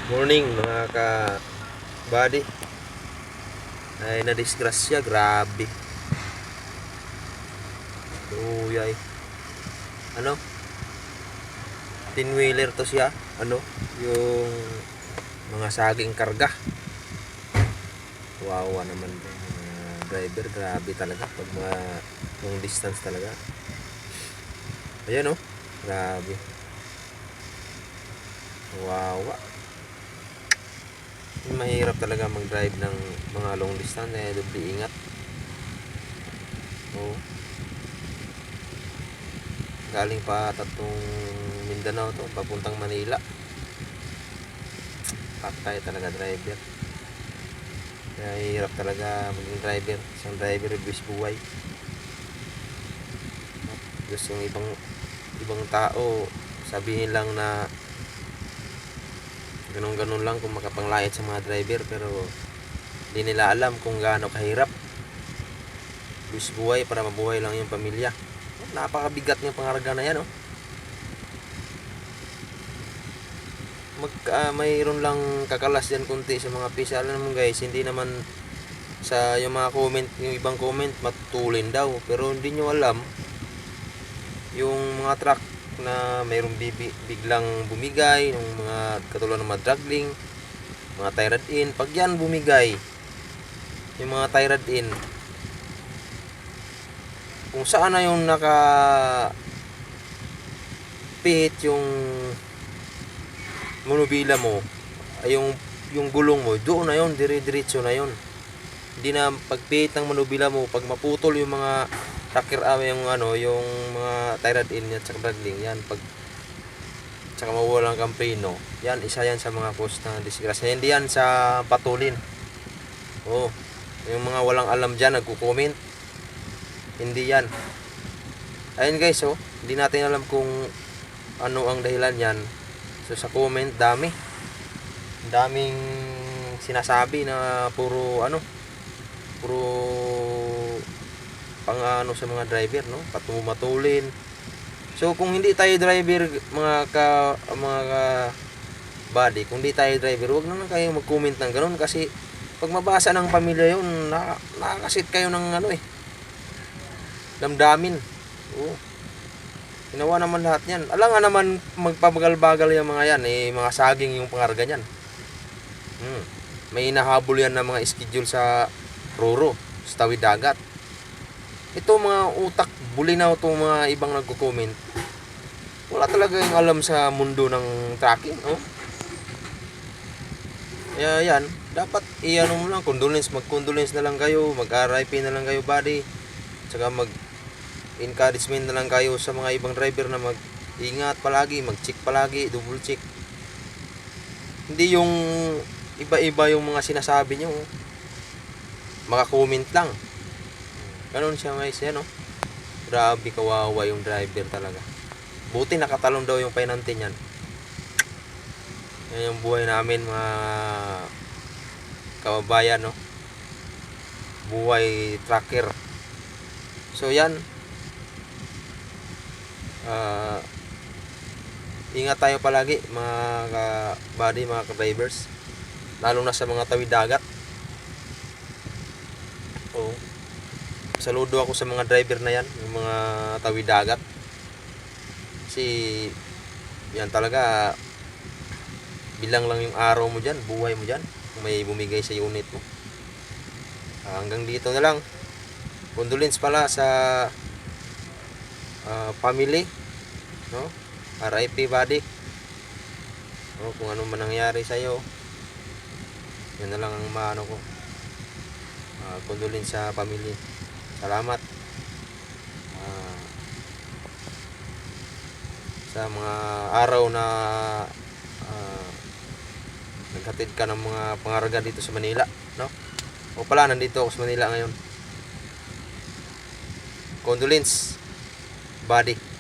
Morning mga ka-buddy. Ay nadisgrasya, grabe. Uyay. Ano? Tin-wheeler to siya. Ano? Yung mga saging karga. Wawa naman to. Driver, grabe talaga pag mga long distance talaga. Ayan oh. Grabe. Wawa. Mahirap talaga mag-drive ng mga long distance, doble ingat. Oo. Galing pa tatong Mindanao to, papuntang Manila. Patay talaga driver. Kaya hirap talaga maging driver. Isang driver ibis buhay. Gusto yung ibang tao sabihin lang na ganun lang kung makapanglait sa mga driver, pero hindi nila alam kung gaano kahirap buwis buhay para mabuhay lang yung pamilya. Napakabigat ng pangarga na yan oh. Mayroon lang kakalas dyan kunti sa mga pisa. Alam mo guys, hindi naman sa yung mga comment, yung ibang comment matutulin daw, pero hindi nyo alam yung mga truck na mayroong biglang bumigay, yung mga katulad ng mga draggling, mga tie rod in. Pag yan bumigay, yung mga tie rod in, kung saan na yung pit yung monobila mo, ay yung gulong mo, doon na yun, dire-diretso na yun. Hindi na pagpihit ng manubila mo, pag maputol yung mga rocker yung yung mga tie rod in at saka draggling yan, pag saka mawalang kang preno, yan isa yan sa mga cause ng disgrasya. Hindi yan sa patulin. Oh, yung mga walang alam diyan nagko-comment, hindi yan. Ayun guys, oh, hindi natin alam kung ano ang dahilan yan. So sa comment daming sinasabi na puro pang sa mga driver, no? Patumatulin. So kung hindi tayo driver, mga body, kung hindi tayo driver, wag na lang kayo mag-comment ng ganun, kasi pag mabasa ng pamilya yun, nakakasit kayo ng damdamin. Oo. Ginawa naman lahat yan. Alam nga naman magpabagal-bagal yung mga yan, mga saging yung pangarga niyan. May inahabol yan na mga schedule sa Roro, sa tawid dagat. Ito mga utak bulinaw itong mga ibang nagko-comment. Wala talaga yung alam sa mundo ng tracking, oh. Kaya yan, dapat mo lang, mag-condolence na lang kayo, mag-RIP na lang kayo buddy. Tsaka mag-encouragement na lang kayo sa mga ibang driver na mag-ingat palagi, mag-check palagi, double check. Hindi yung iba-iba yung mga sinasabi nyo, maka-comment lang. Ganun siya guys, yan oh. Grabe kawawa yung driver talaga. Buti nakatalon daw yung painante niyan. Yan yung buhay namin mga kababayan, no? Buhay trucker. So yan, ingat tayo palagi mga ka-buddy, mga ka-drivers, lalo na sa mga tawid dagat. Oh, saludo ako sa mga driver na yan, yung mga tawid dagat, kasi yan talaga, bilang lang yung araw mo dyan, buhay mo dyan, kung may bumigay sa unit mo. Hanggang dito na lang. Condolence pala sa family, no? RIP buddy. No, kung ano man nangyari sa iyo, yan na lang ang maano ko. Condolence sa family. Salamat sa mga araw na naghatid ka ng mga pangarga dito sa Manila, no? O pala, nandito ako sa Manila ngayon. Condolence buddy.